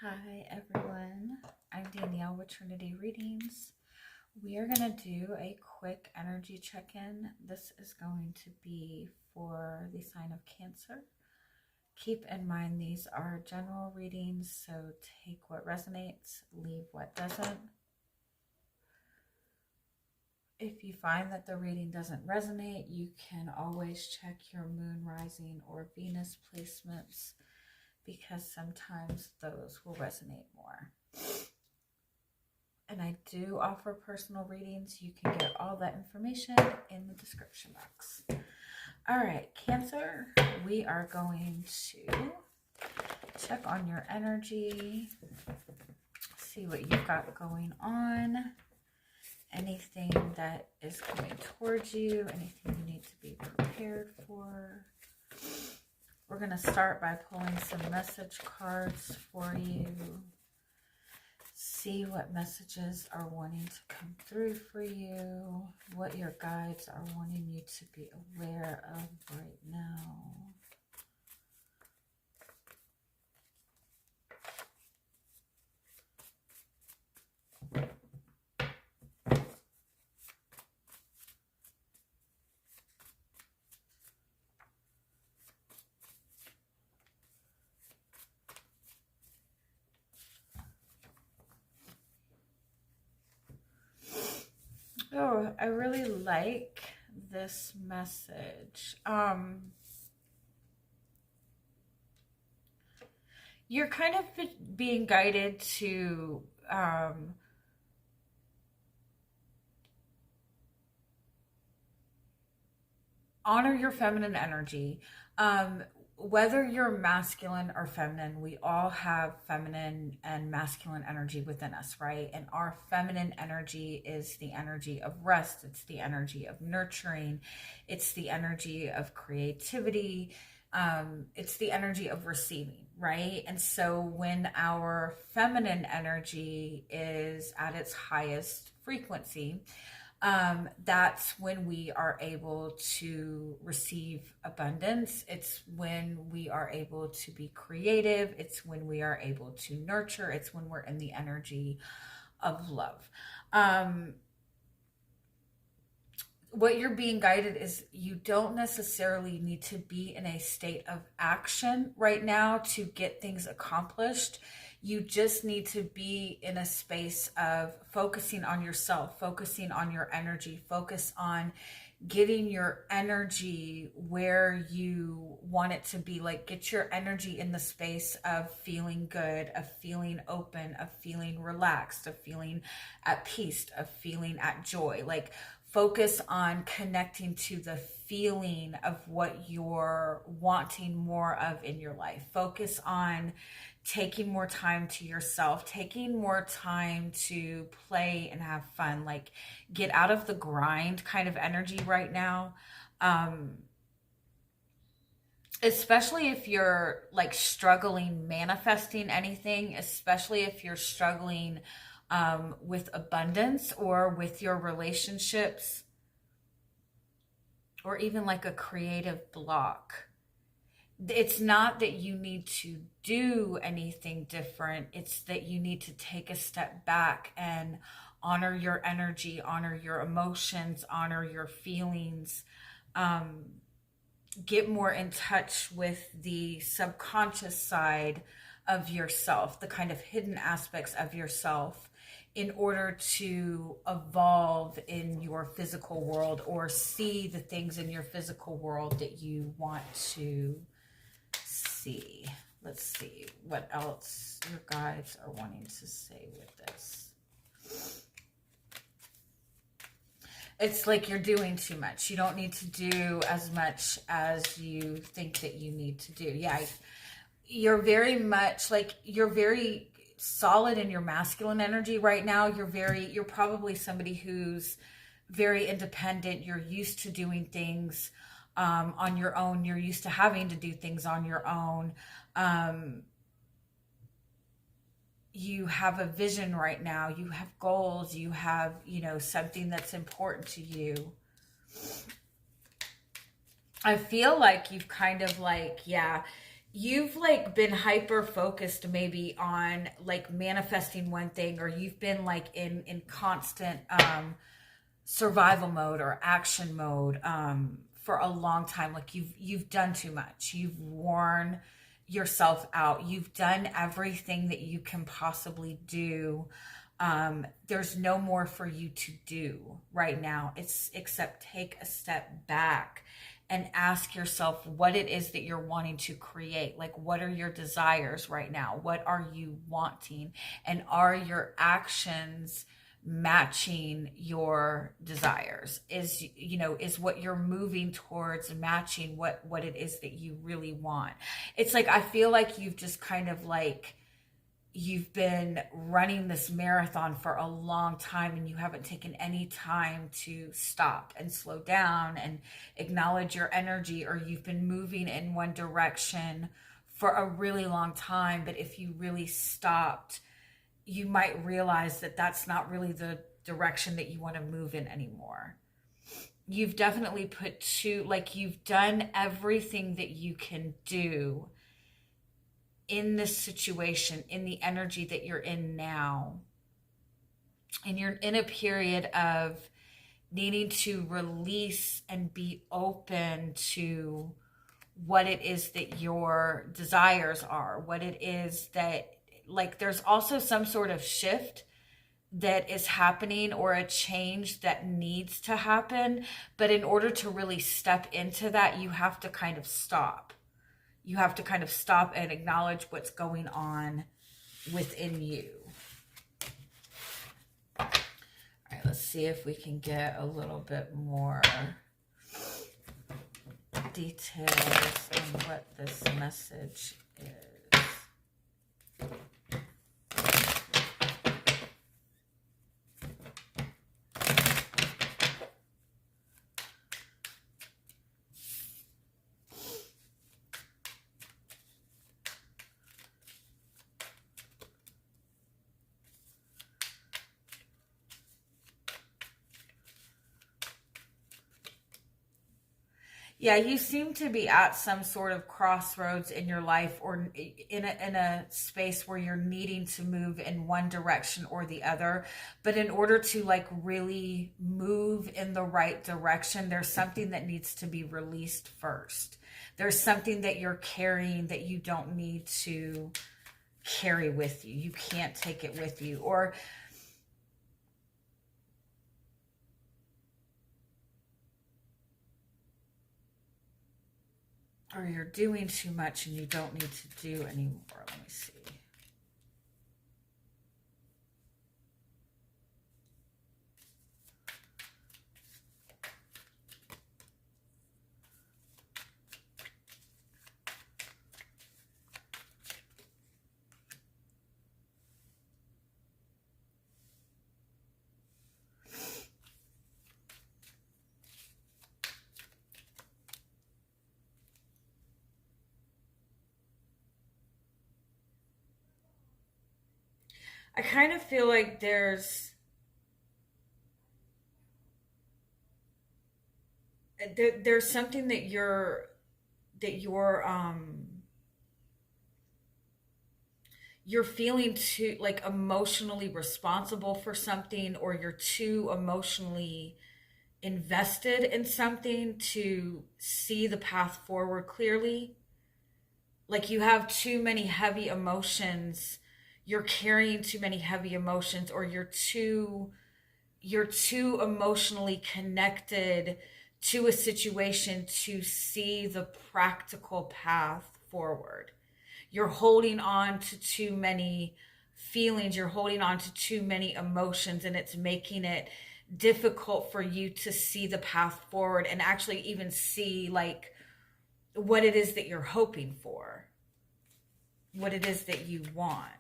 Hi everyone, I'm Danielle with Trinity Readings. We are going to do a quick energy check-in. This is going to be for the sign of Cancer. Keep in mind these are general readings, so take what resonates, leave what doesn't. If you find that the reading doesn't resonate, you can always check your moon, rising, or Venus placements, because sometimes those will resonate more. And I do offer personal readings. You can get all that information in the description box. All right, Cancer, we are going to check on your energy, see what you've got going on, anything that is coming towards you, anything you need to be prepared for. We're going to start by pulling some message cards for you. See what messages are wanting to come through for you, what your guides are wanting you to be aware of right now. Oh, I really like this message. You're kind of being guided to honor your feminine energy. Whether you're masculine or feminine, we all have feminine and masculine energy within us, right? And our feminine energy is the energy of rest. It's the energy of nurturing. It's the energy of creativity. It's the energy of receiving, right? And so when our feminine energy is at its highest frequency, that's when we are able to receive abundance. It's when we are able to be creative. It's when we are able to nurture. It's when we're in the energy of love. What you're being guided is you don't necessarily need to be in a state of action right now to get things accomplished. You just need to be in a space of focusing on yourself, focusing on your energy, focus on getting your energy where you want it to be. Like, get your energy in the space of feeling good, of feeling open, of feeling relaxed, of feeling at peace, of feeling at joy. Like, focus on connecting to the feeling of what you're wanting more of in your life. Focus on taking more time to yourself, taking more time to play and have fun. Like, get out of the grind kind of energy right now. Especially if you're like struggling manifesting anything, especially if you're struggling with abundance or with your relationships, or even like a creative block. It's not that you need to do anything different. It's that you need to take a step back and honor your energy, honor your emotions, honor your feelings. Get more in touch with the subconscious side of yourself, the kind of hidden aspects of yourself, in order to evolve in your physical world or see the things in your physical world that you want to see. Let's see what else your guides are wanting to say with this. It's like you're doing too much. You don't need to do as much as you think that you need to do. Yeah, you're very much like, you're very solid in your masculine energy right now. You're probably somebody who's very independent. You're used to doing things on your own. You're used to having to do things on your own. You have a vision right now. You have goals. You have, something that's important to you. I feel like you've kind of like, you've like been hyper focused maybe on like manifesting one thing, or you've been like in constant survival mode or action mode for a long time. Like you've done too much. You've worn yourself out. You've done everything that you can possibly do. There's no more for you to do right now. It's except take a step back and ask yourself what it is that you're wanting to create. Like, what are your desires right now? What are you wanting? And are your actions matching your desires? Is what you're moving towards matching what it is that you really want? It's like, I feel like you've just kind of like, you've been running this marathon for a long time and you haven't taken any time to stop and slow down and acknowledge your energy, or you've been moving in one direction for a really long time. But if you really stopped, you might realize that that's not really the direction that you want to move in anymore. You've definitely you've done everything that you can do in this situation, in the energy that you're in now. And you're in a period of needing to release and be open to what it is that your desires are, what it is that, like, there's also some sort of shift that is happening or a change that needs to happen. But in order to really step into that, you have to kind of stop. You have to kind of stop and acknowledge what's going on within you. All right, let's see if we can get a little bit more details on what this message is. Yeah, you seem to be at some sort of crossroads in your life, or in a space where you're needing to move in one direction or the other. But in order to like really move in the right direction, there's something that needs to be released first. There's something that you're carrying that you don't need to carry with you. You can't take it with you. Or you're doing too much and you don't need to do anymore. Let me see. I kind of feel like there's something that you're feeling too like emotionally responsible for something, or you're too emotionally invested in something to see the path forward clearly. Like you have too many heavy emotions, you're carrying too many heavy emotions, or you're too emotionally connected to a situation to see the practical path forward. You're holding on to too many feelings, you're holding on to too many emotions, and it's making it difficult for you to see the path forward and actually even see like what it is that you're hoping for, what it is that you want.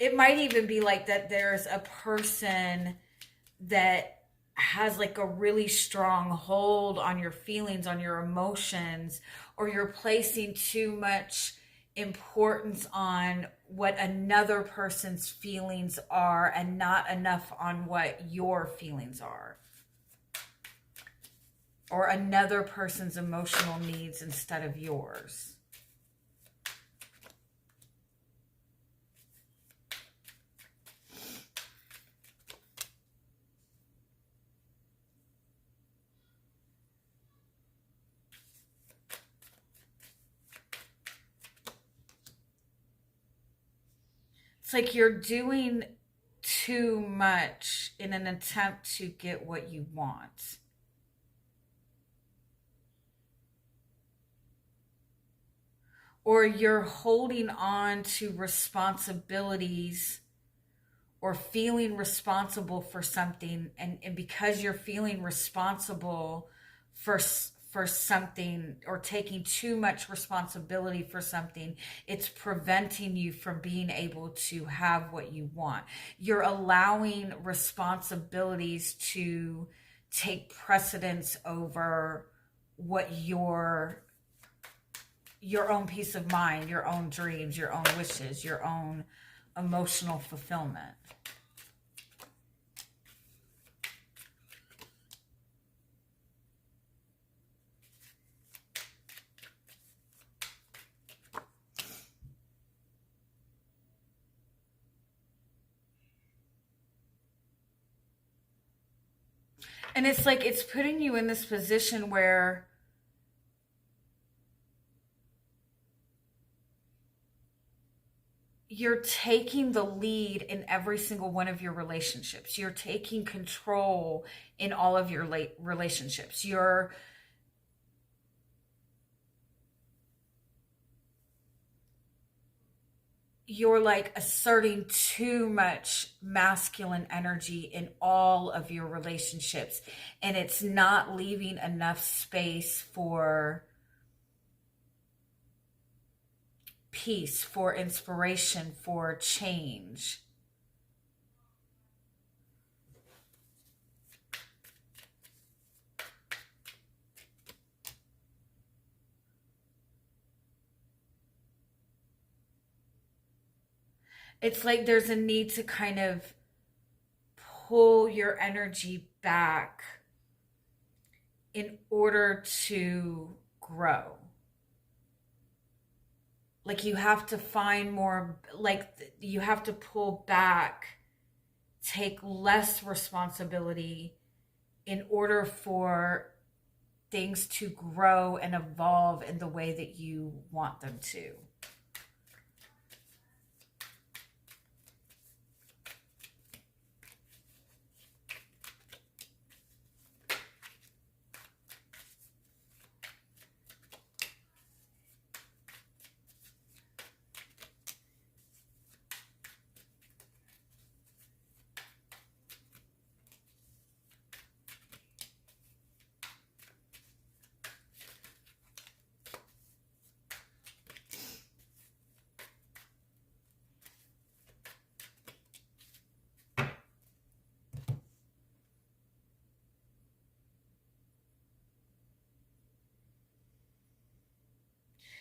It might even be like that there's a person that has like a really strong hold on your feelings, on your emotions, or you're placing too much importance on what another person's feelings are and not enough on what your feelings are. or another person's emotional needs instead of yours. It's like you're doing too much in an attempt to get what you want. Or you're holding on to responsibilities or feeling responsible for something, and because you're feeling responsible for something, or taking too much responsibility for something, it's preventing you from being able to have what you want. You're allowing responsibilities to take precedence over what your own peace of mind, your own dreams, your own wishes, your own emotional fulfillment. And it's like it's putting you in this position where you're taking the lead in every single one of your relationships. You're taking control in all of your relationships. You're like asserting too much masculine energy in all of your relationships, and it's not leaving enough space for peace, for inspiration, for change. It's like there's a need to kind of pull your energy back in order to grow. Like you have to find more, like you have to pull back, take less responsibility in order for things to grow and evolve in the way that you want them to.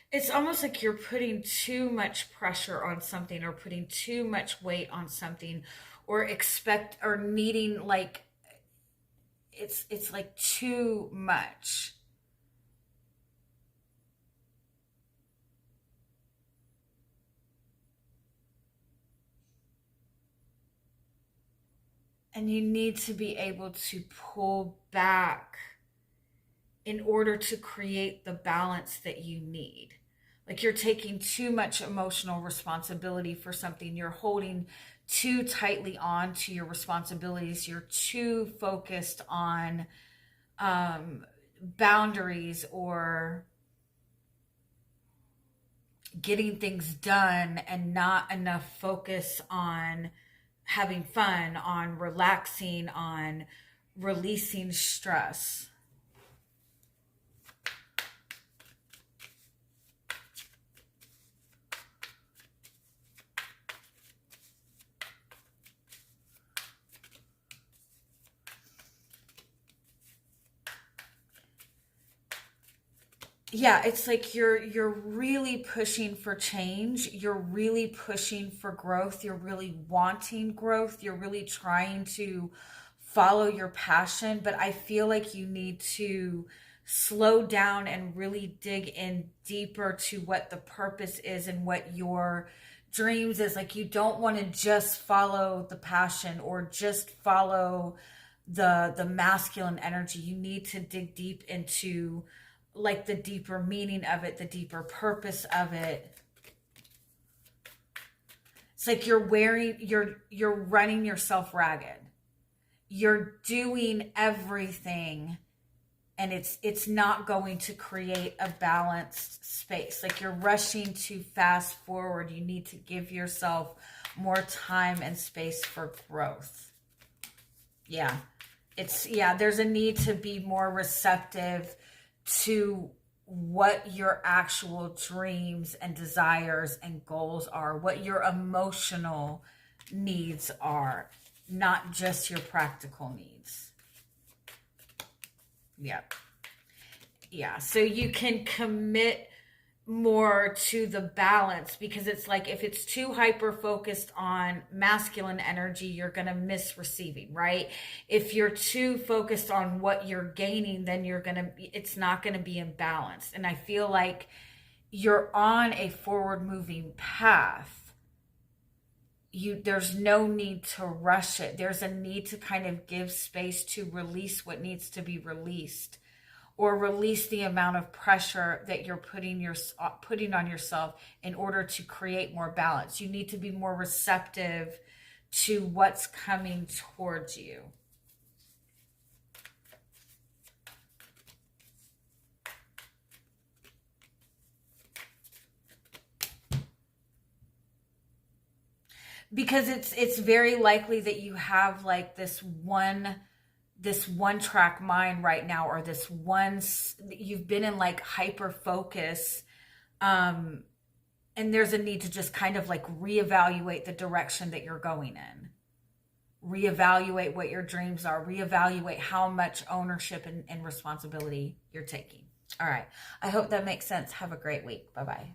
It's almost like you're putting too much pressure on something, or putting too much weight on something, or expect or needing, like it's like too much. And you need to be able to pull back in order to create the balance that you need. Like you're taking too much emotional responsibility for something. You're holding too tightly on to your responsibilities. You're too focused on boundaries, or getting things done, and not enough focus on having fun, on relaxing, on releasing stress. Yeah, it's like you're really pushing for change. You're really pushing for growth. You're really wanting growth. You're really trying to follow your passion, but I feel like you need to slow down and really dig in deeper to what the purpose is and what your dreams is. Like, you don't want to just follow the passion or just follow the masculine energy. You need to dig deep into like the deeper meaning of it, the deeper purpose of it. It's like you're running yourself ragged. You're doing everything, and it's not going to create a balanced space. Like, you're rushing too fast forward. You need to give yourself more time and space for growth. Yeah. There's a need to be more receptive to what your actual dreams and desires and goals are, what your emotional needs are, not just your practical needs. Yeah. So you can commit more to the balance, because it's like, if it's too hyper focused on masculine energy, you're going to miss receiving, right? If you're too focused on what you're gaining, then it's not going to be in balance. And I feel like you're on a forward moving path. There's no need to rush it. There's a need to kind of give space to release what needs to be released, or release the amount of pressure that you're putting on yourself in order to create more balance. You need to be more receptive to what's coming towards you. Because it's very likely that you have like this one track mind right now, or you've been in like hyper focus, and there's a need to just kind of like reevaluate the direction that you're going in, reevaluate what your dreams are, reevaluate how much ownership and responsibility you're taking. All right, I hope that makes sense. Have a great week. Bye-bye.